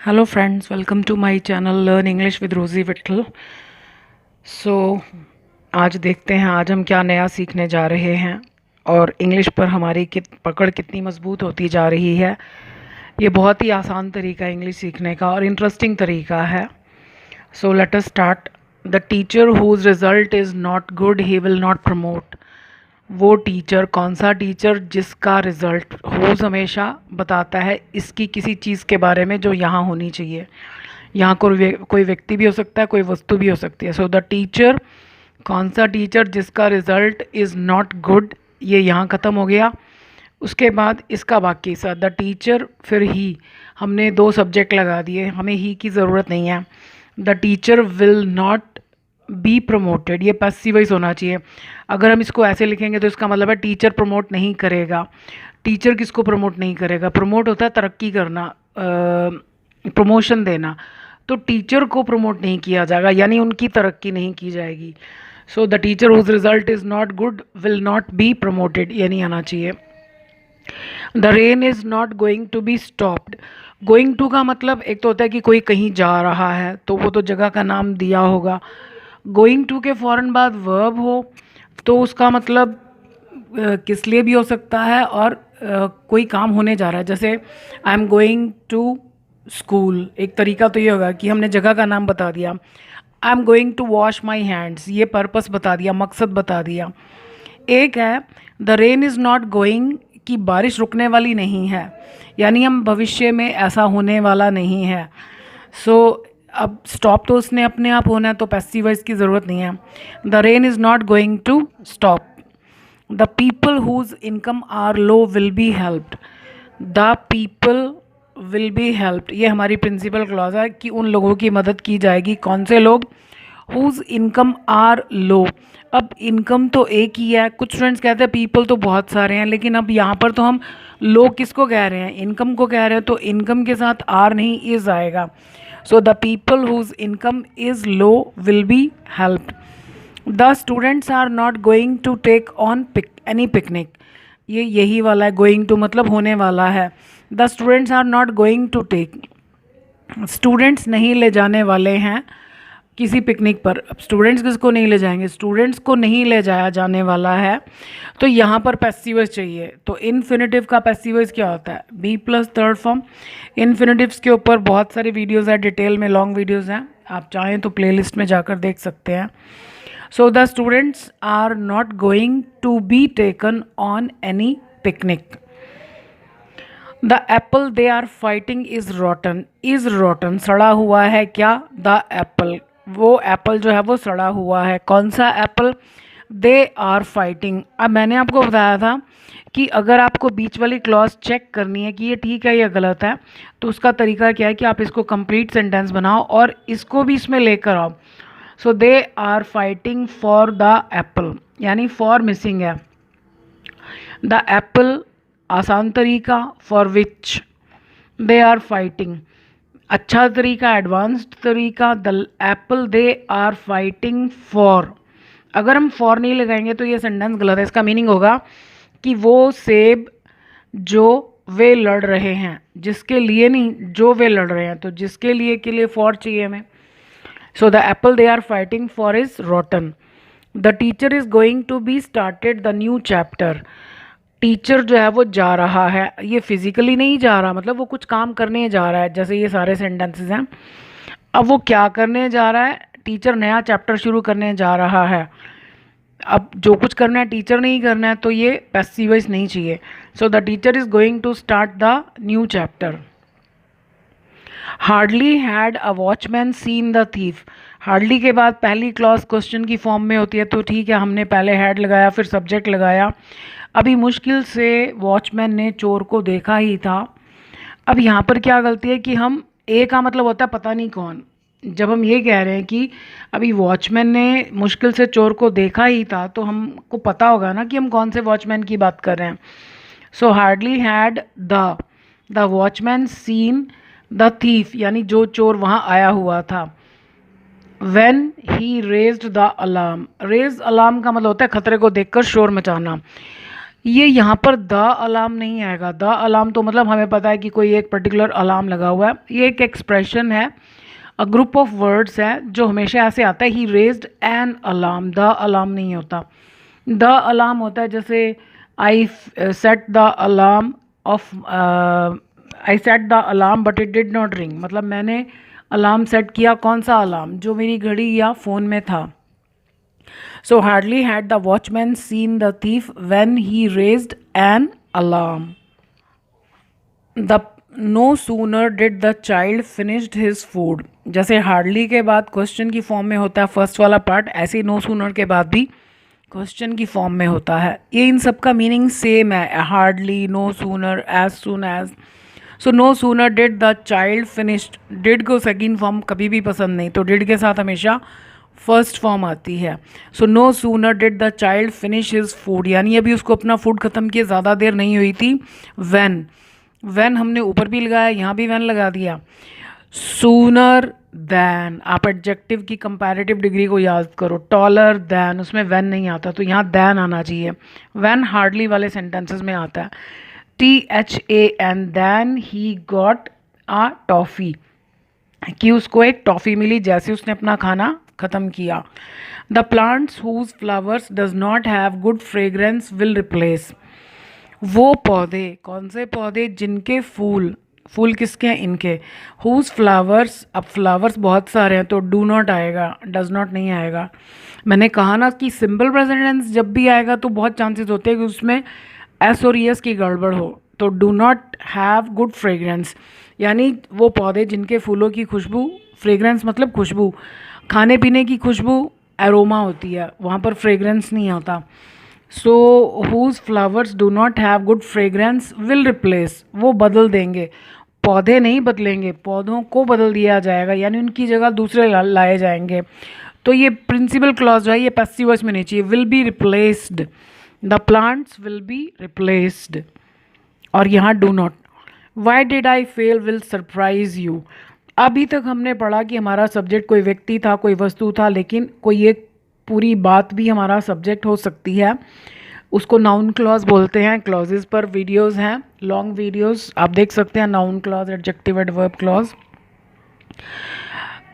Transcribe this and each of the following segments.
Hello friends, welcome to my channel learn English with Rosie Vitthal. सो आज देखते हैं आज हम क्या नया सीखने जा रहे हैं और इंग्लिश पर हमारी पकड़ कितनी मजबूत होती जा रही है। ये बहुत ही आसान तरीका है इंग्लिश सीखने का और इंटरेस्टिंग तरीका है। So let us start. The teacher whose result is not good he will not promote. वो टीचर, कौन सा टीचर जिसका रिज़ल्ट हुज हमेशा बताता है इसकी किसी चीज़ के बारे में जो यहाँ होनी चाहिए। यहाँ कोई व्यक्ति भी हो सकता है, कोई वस्तु भी हो सकती है। सो द टीचर, कौन सा टीचर जिसका रिज़ल्ट इज़ नॉट गुड, ये यहाँ ख़त्म हो गया। उसके बाद इसका बाकी सा द टीचर, फिर ही, हमने दो सब्जेक्ट लगा दिए, हमें ही की ज़रूरत नहीं है। The teacher will not be promoted, ये पैसिव वॉइस होना चाहिए। अगर हम इसको ऐसे लिखेंगे तो इसका मतलब है टीचर प्रमोट नहीं करेगा। टीचर किसको प्रमोट नहीं करेगा? प्रमोट होता है तरक्की करना, प्रमोशन देना। तो टीचर को प्रमोट नहीं किया जाएगा, यानी उनकी तरक्की नहीं की जाएगी। So the teacher whose result is not good will not be promoted, ये नहीं आना चाहिए। The rain is not going to be stopped. Going to का मतलब एक तो होता है कि कोई कहीं जा रहा है, तो वो तो जगह का नाम दिया होगा। गोइंग टू के फ़ौरन बाद वर्ब हो तो उसका मतलब किस लिए भी हो सकता है और कोई काम होने जा रहा है। जैसे I am going to school, एक तरीका तो ये होगा कि हमने जगह का नाम बता दिया। I am going to wash my hands, ये पर्पस बता दिया, मकसद बता दिया। एक है the rain is not going, कि बारिश रुकने वाली नहीं है, यानी हम भविष्य में ऐसा होने वाला नहीं है। सो अब स्टॉप तो उसने अपने आप होना है, तो पैसिव वॉइस की ज़रूरत नहीं है। The rain is not going to stop. The people whose income are low will be helped. The people will be helped, ये हमारी प्रिंसिपल क्लॉज है कि उन लोगों की मदद की जाएगी। कौन से लोग? हुज इनकम आर लो। अब इनकम तो एक ही है, कुछ स्टूडेंट्स कहते हैं पीपल तो बहुत सारे हैं, लेकिन अब यहाँ पर तो हम लो किसको कह रहे हैं? इनकम को कह रहे हैं, तो इनकम के साथ आर नहीं इज़ आएगा। So the people whose income is low will be helped. The students are not going to take on any picnic, ये यही वाला है, गोइंग टू मतलब होने वाला है। The students are not going to take, students नहीं ले जाने वाले हैं किसी पिकनिक पर। अब स्टूडेंट्स किसको नहीं ले जाएंगे? स्टूडेंट्स को नहीं ले जाया जाने वाला है, तो यहाँ पर पैसिव वॉइस चाहिए। तो इन्फिनेटिव का पैसिव वॉइस क्या होता है? Be plus third form. Infinitives के ऊपर बहुत सारी वीडियोस है, डिटेल में लॉन्ग वीडियोस हैं, आप चाहें तो प्लेलिस्ट में जाकर देख सकते हैं। So the students are not going to be taken on any picnic. The apple they are fighting is rotten, is rotten सड़ा हुआ है क्या? द एप्पल, वो एप्पल जो है वो सड़ा हुआ है। कौन सा एप्पल? They are fighting. अब मैंने आपको बताया था कि अगर आपको बीच वाली क्लॉज चेक करनी है कि ये ठीक है या गलत है, तो उसका तरीका क्या है कि आप इसको कंप्लीट सेंटेंस बनाओ और इसको भी इसमें लेकर आओ। So they are fighting for the apple, यानी फॉर मिसिंग है। द एप्पल आसान तरीका, for which they are fighting. अच्छा तरीका, एडवांस्ड तरीका, the apple they are fighting for. अगर हम फॉर नहीं लगाएंगे तो ये सेंटेंस गलत है। इसका मीनिंग होगा कि वो सेब जो वे लड़ रहे हैं, जिसके लिए नहीं, जो वे लड़ रहे हैं, तो जिसके लिए के लिए फॉर चाहिए हमें। So the apple they are fighting for is rotten. The teacher is going to be started the new chapter. Teacher जो है वो जा रहा है, ये फिजिकली नहीं जा रहा, मतलब वो कुछ काम करने जा रहा है, जैसे ये सारे सेंटेंसेस हैं। अब वो क्या करने जा रहा है? टीचर नया चैप्टर शुरू करने जा रहा है। अब जो कुछ करना है टीचर नहीं करना है, तो ये पैसिव वॉइस नहीं चाहिए। So the teacher is going to start the new chapter. Hardly had a watchman seen the thief. Hardly के बाद पहली क्लॉज क्वेश्चन की फॉर्म में होती है, तो ठीक है, हमने पहले हैड लगाया फिर सब्जेक्ट लगाया। अभी मुश्किल से वॉचमैन ने चोर को देखा ही था। अब यहाँ पर क्या गलती है कि हम ए का मतलब होता है पता नहीं कौन। जब हम ये कह रहे हैं कि अभी वॉचमैन ने मुश्किल से चोर को देखा ही था, तो हमको पता होगा ना कि हम कौन से वॉचमैन की बात कर रहे हैं। So hardly had the watchman seen the thief, यानी जो चोर वहाँ आया हुआ था। When he raised the alarm, raise alarm का मतलब होता है खतरे को देखकर शोर मचाना। ये यहाँ पर द अलार्म नहीं आएगा। द अलार्म तो मतलब हमें पता है कि कोई एक पर्टिकुलर अलार्म लगा हुआ है। ये एक एक्सप्रेशन है, अ ग्रुप ऑफ वर्ड्स है जो हमेशा ऐसे आता है, he raised an alarm. The alarm नहीं होता। द अलार्म होता है जैसे I set the alarm off, I set the alarm but it did not ring, मतलब मैंने अलार्म सेट किया, कौन सा अलार्म, जो मेरी घड़ी या फ़ोन में था। So hardly had the watchman seen the thief when he raised an alarm. The no sooner did the child finished his food. जैसे हार्डली के बाद क्वेश्चन की फॉर्म में होता है फर्स्ट वाला पार्ट, ऐसे ही नो सूनर के बाद भी क्वेश्चन की फॉर्म में होता है। ये इन सब का मीनिंग सेम है, hardly, no sooner, as soon as. So no sooner did the child finished. Did को सेकेंड फॉर्म कभी भी पसंद नहीं, तो डिड के साथ हमेशा फर्स्ट फॉर्म आती है। So no sooner did the child finish his food, यानी अभी उसको अपना फूड ख़त्म किए ज़्यादा देर नहीं हुई थी। व्हेन, व्हेन हमने ऊपर भी लगाया, यहाँ भी व्हेन लगा दिया। सूनर दैन, आप एडजेक्टिव की कंपैरेटिव डिग्री को याद करो, टॉलर दैन, उसमें व्हेन नहीं आता, तो यहाँ दैन आना चाहिए। व्हेन हार्डली वाले सेंटेंसेस में आता है। THAN, than he got a toffee, कि उसको एक टॉफ़ी मिली जैसे उसने अपना खाना ख़त्म किया। The plants whose flowers does not have good fragrance will replace. वो पौधे, कौन से पौधे जिनके फूल, फूल किसके हैं, इनके। हुज फ्लावर्स, अब फ्लावर्स बहुत सारे हैं तो डू नॉट आएगा, डज नॉट नहीं आएगा। मैंने कहा ना कि सिंपल प्रेजेंट टेंस जब भी आएगा तो बहुत चांसेस होते हैं कि उसमें एस और एस की गड़बड़ हो। तो do not have good fragrance, यानी वो पौधे जिनके फूलों की खुशबू, फ्रेग्रेंस मतलब खुशबू, खाने पीने की खुशबू एरोमा होती है, वहाँ पर फ्रेग्रेंस नहीं होता। So whose flowers do not have good fragrance will replace, वो बदल देंगे, पौधे नहीं बदलेंगे, पौधों को बदल दिया जाएगा, यानी उनकी जगह दूसरे लाए जाएंगे। तो ये प्रिंसिपल क्लॉज जो है ये पैसिव वॉइस में नहीं चाहिए, will be replaced, the plants will be replaced. और यहाँ do not. Why did I fail will surprise you. अभी तक हमने पढ़ा कि हमारा सब्जेक्ट कोई व्यक्ति था, कोई वस्तु था, लेकिन कोई एक पूरी बात भी हमारा सब्जेक्ट हो सकती है, उसको नाउन क्लॉज बोलते हैं। क्लॉजेस पर वीडियोस हैं, लॉन्ग वीडियोस आप देख सकते हैं, noun clause, adjective, adverb clause.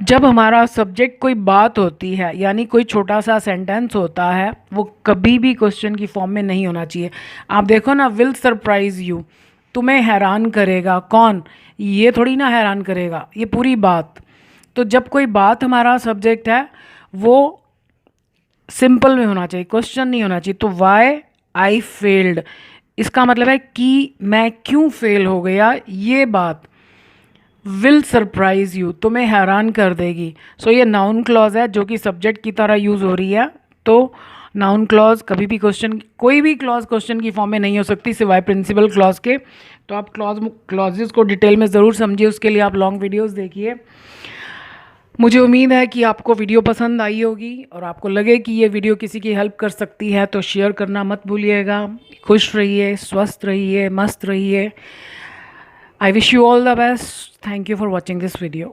जब हमारा सब्जेक्ट कोई बात होती है, यानी कोई छोटा सा सेंटेंस होता है, वो कभी भी क्वेश्चन की फॉर्म में नहीं होना चाहिए। आप देखो ना, विल सरप्राइज यू, तुम्हें हैरान करेगा, कौन, ये थोड़ी ना हैरान करेगा, ये पूरी बात। तो जब कोई बात हमारा सब्जेक्ट है वो सिंपल में होना चाहिए, क्वेश्चन नहीं होना चाहिए। तो वाई आई फेल्ड, इसका मतलब है कि मैं क्यों फेल हो गया, ये बात। विल सरप्राइज यू, तुम्हें हैरान कर देगी। सो ये नाउन क्लॉज है जो कि सब्जेक्ट की तरह यूज़ हो रही है। तो नाउन क्लॉज कभी भी क्वेश्चन, कोई भी क्लॉज क्वेश्चन की फॉर्म में नहीं हो सकती सिवाय प्रिंसिपल क्लॉज के। तो आप क्लॉजेस को डिटेल में ज़रूर समझिए, उसके लिए आप लॉन्ग वीडियोस देखिए। मुझे उम्मीद है कि आपको वीडियो पसंद आई होगी और आपको लगे कि ये वीडियो किसी की हेल्प कर सकती है तो शेयर करना मत भूलिएगा। खुश रहिए, स्वस्थ रहिए, मस्त रहिए। I wish you all the best. Thank you for watching this video.